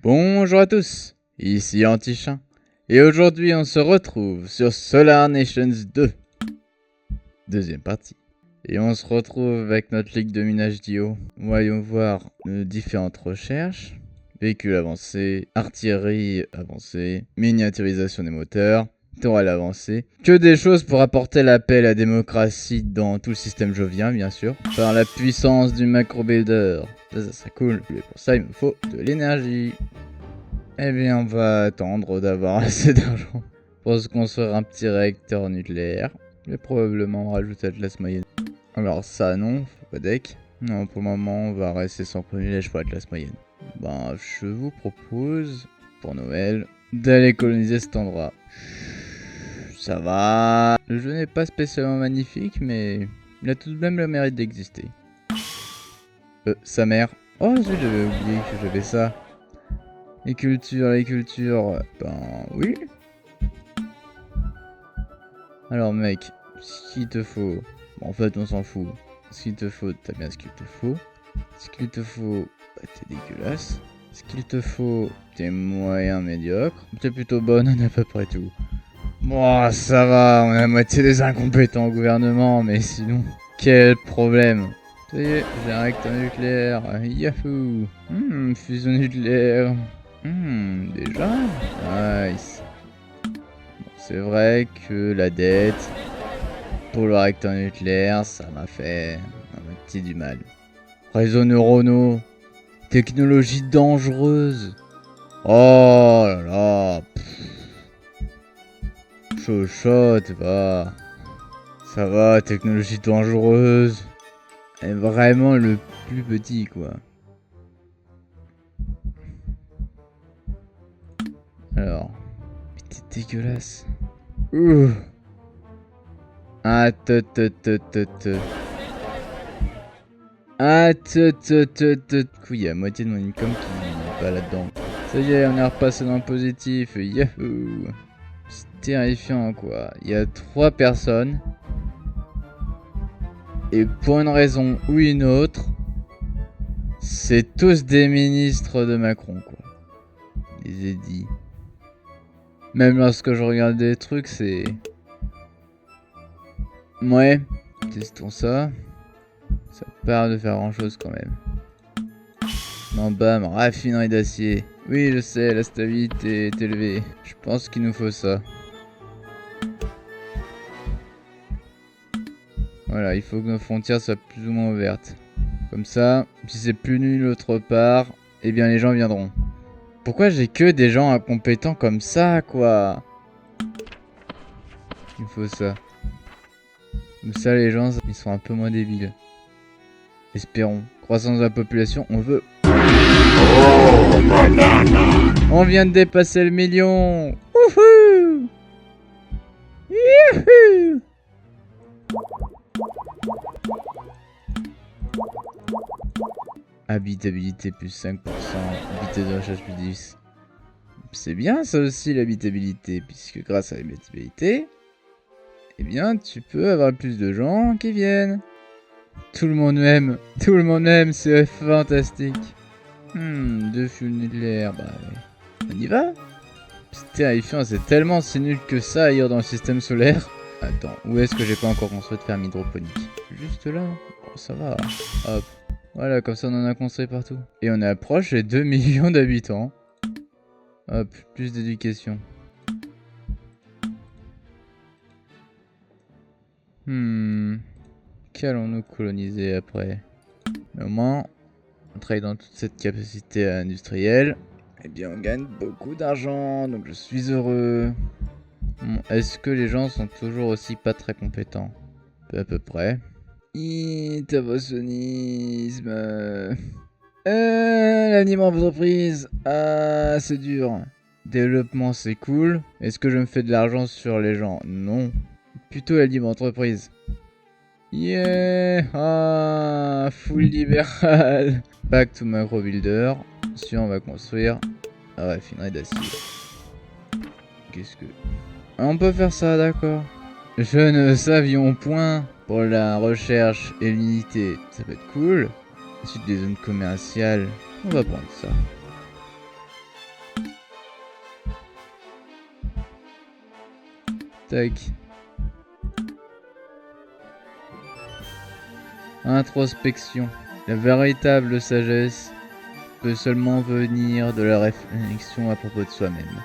Bonjour à tous, ici Antichin, et aujourd'hui on se retrouve sur Solar Nations 2, deuxième partie. Et on se retrouve avec notre ligue de minage d'IO. Voyons voir différentes recherches, véhicules avancés, artillerie avancée, miniaturisation des moteurs, tourelle avancée. Que des choses pour apporter la paix et la démocratie dans tout le système jovien, bien sûr. Par la puissance du macro builder. Ça serait cool. Mais pour ça, il me faut de l'énergie. Eh bien, on va attendre d'avoir assez d'argent pour se construire un petit réacteur nucléaire. Et probablement rajouter de la classe moyenne. Alors ça non, faut pas deck. Non, pour le moment, on va rester sans privilège pour la classe moyenne. Ben, je vous propose, pour Noël, d'aller coloniser cet endroit. Ça va. Le jeu n'est pas spécialement magnifique, mais il a tout de même le mérite d'exister. Sa mère. Oh zut, j'avais oublié que j'avais ça. Les cultures, ben oui. Alors mec, ce qu'il te faut, bon, en fait on s'en fout. Ce qu'il te faut, t'as bien ce qu'il te faut. Ce qu'il te faut, bah, t'es dégueulasse. Ce qu'il te faut, t'es moyen médiocre. T'es plutôt bonne, on a à peu près tout. Bon, ça va, on a la moitié des incompétents au gouvernement, mais sinon, quel problème. Ça y est, j'ai un réacteur nucléaire, yahoo. Fusion nucléaire. Déjà? Nice. Bon, c'est vrai que la dette pour le réacteur nucléaire, ça m'a fait un petit du mal. Réseaux neuronaux. Technologie dangereuse. Oh là là. Chochotte, va. Ça va, technologie dangereuse. Et vraiment le plus petit, quoi. Alors. Mais t'es dégueulasse. Ouh. Ah, il y a moitié de mon income qui va là-dedans. Ça y est, on est repassé dans le positif. Yahoo! C'est terrifiant, quoi. Il y a 3 personnes. Et pour une raison ou une autre, c'est tous des ministres de Macron, quoi. Je les ai dit. Même lorsque je regarde des trucs, c'est... Ouais, testons ça. Ça part de faire grand chose quand même. Non, bam, raffinerie d'acier. Oui, je sais, la stabilité est élevée. Je pense qu'il nous faut ça. Voilà, il faut que nos frontières soient plus ou moins ouvertes. Comme ça, si c'est plus nul autre part, eh bien les gens viendront. Pourquoi j'ai que des gens incompétents comme ça, quoi? Il faut ça. Comme ça, les gens, ils sont un peu moins débiles. Espérons. Croissance de la population, on veut... On vient de dépasser le million. Wouhou! Youhou! Habitabilité plus 5%, vitesse de recherche plus 10. C'est bien ça aussi l'habitabilité, puisque grâce à l'habitabilité, eh bien tu peux avoir plus de gens qui viennent. Tout le monde m'aime, c'est fantastique. 2 fuels nucléaires, bah on y va. C'est terrifiant, c'est tellement si nul que ça ailleurs dans le système solaire. Attends, où est-ce que j'ai pas encore construit de ferme hydroponique? Juste là. Oh, ça va. Hop. Voilà, comme ça on en a construit partout. Et on approche les 2 millions d'habitants. Hop, plus d'éducation. Qu'allons-nous coloniser après? Mais au moins, on travaille dans toute cette capacité industrielle. Eh bien, on gagne beaucoup d'argent, donc je suis heureux. Bon, est-ce que les gens sont toujours aussi pas très compétents? À peu près. Interventionnisme. L'anime entreprise. Ah, c'est dur. Développement, c'est cool. Est-ce que je me fais de l'argent sur les gens? Non. Plutôt la libre entreprise. Yeah. Ah, full libéral. Back to macro builder. Ensuite, on va construire la raffinerie d'acier. Qu'est-ce que... Ah, on peut faire ça, d'accord. Je ne savions point. Pour la recherche et l'unité, ça peut être cool. Ensuite, les zones commerciales, on va prendre ça. Tac. Introspection. La véritable sagesse peut seulement venir de la réflexion à propos de soi-même.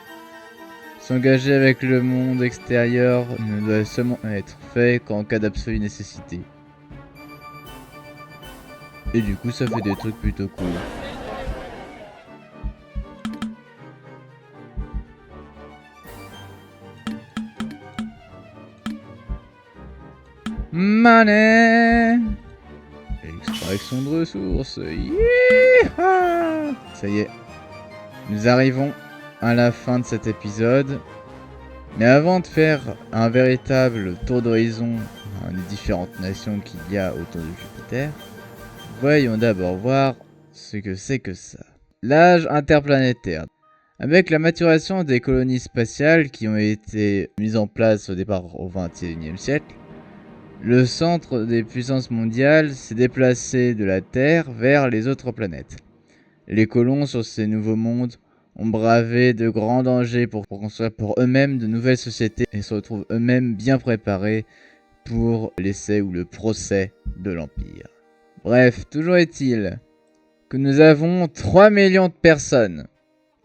S'engager avec le monde extérieur ne doit seulement être fait qu'en cas d'absolue nécessité. Et du coup, ça fait des trucs plutôt cool. Money! Extraction de ressources. Yeeha! Ça y est. Nous arrivons à la fin de cet épisode. Mais avant de faire un véritable tour d'horizon des différentes nations qu'il y a autour de Jupiter, voyons d'abord voir ce que c'est que ça. L'âge interplanétaire. Avec la maturation des colonies spatiales qui ont été mises en place au départ au XXIe siècle, le centre des puissances mondiales s'est déplacé de la Terre vers les autres planètes. Les colons sur ces nouveaux mondes ont bravé de grands dangers pour construire pour eux-mêmes de nouvelles sociétés et se retrouvent eux-mêmes bien préparés pour l'essai ou le procès de l'Empire. Bref, toujours est-il que nous avons 3 millions de personnes,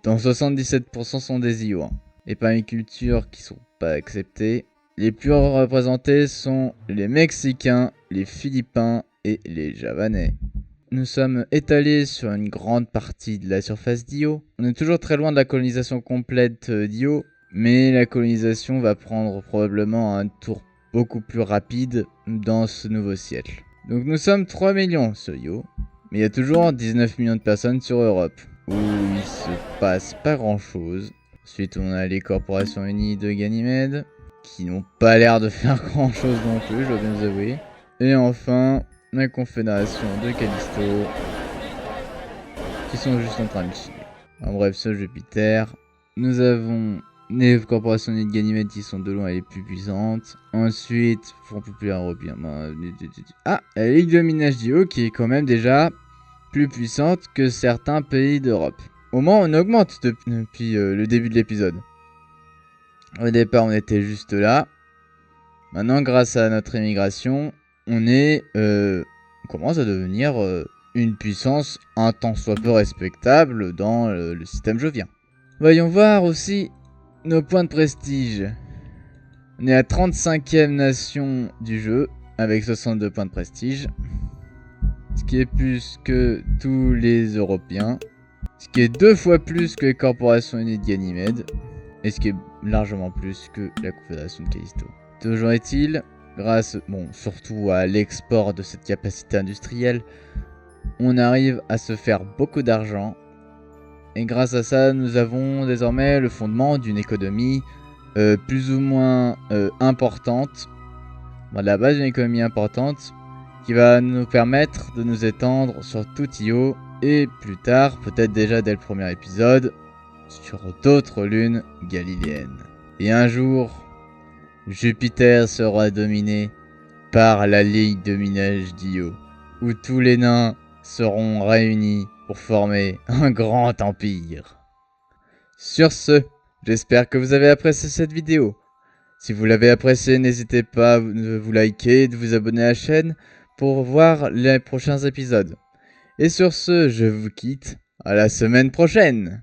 dont 77% sont des Ioans, et parmi les cultures qui sont pas acceptées, les plus représentés sont les Mexicains, les Philippins et les Javanais. Nous sommes étalés sur une grande partie de la surface d'Io. On est toujours très loin de la colonisation complète d'Io, mais la colonisation va prendre probablement un tour beaucoup plus rapide dans ce nouveau siècle. Donc nous sommes 3 millions sur Io, mais il y a toujours 19 millions de personnes sur Europe, où il se passe pas grand chose. Ensuite on a les corporations unies de Ganymède, qui n'ont pas l'air de faire grand chose non plus, je dois bien vous avouer. Et enfin, la confédération de Callisto, qui sont juste en train de chiller. En bref, sur Jupiter, nous avons les corporations unies de Ganymède qui sont de loin les plus puissantes. Ensuite, Front populaire européen. Ah, la Ligue de minage d'Io qui est quand même déjà plus puissante que certains pays d'Europe. Au moins, on augmente depuis le début de l'épisode. Au départ, on était juste là. Maintenant, grâce à notre immigration, on commence à devenir une puissance un tant soit peu respectable dans le système jovien. Voyons voir aussi nos points de prestige. On est à 35e nation du jeu, avec 62 points de prestige. Ce qui est plus que tous les Européens. Ce qui est 2 fois plus que les corporations unies de Ganymède. Et ce qui est largement plus que la confédération de Callisto. Toujours est-il, grâce surtout à l'export de cette capacité industrielle, on arrive à se faire beaucoup d'argent. Et grâce à ça, nous avons désormais le fondement d'une économie plus ou moins importante. La base d'une économie importante qui va nous permettre de nous étendre sur tout Io. Et plus tard, peut-être déjà dès le premier épisode, sur d'autres lunes galiléennes. Et un jour, Jupiter sera dominé par la Ligue de minage d'Io, où tous les nains seront réunis pour former un grand empire. Sur ce, j'espère que vous avez apprécié cette vidéo. Si vous l'avez appréciée, n'hésitez pas à vous liker et de vous abonner à la chaîne pour voir les prochains épisodes. Et sur ce, je vous quitte, à la semaine prochaine!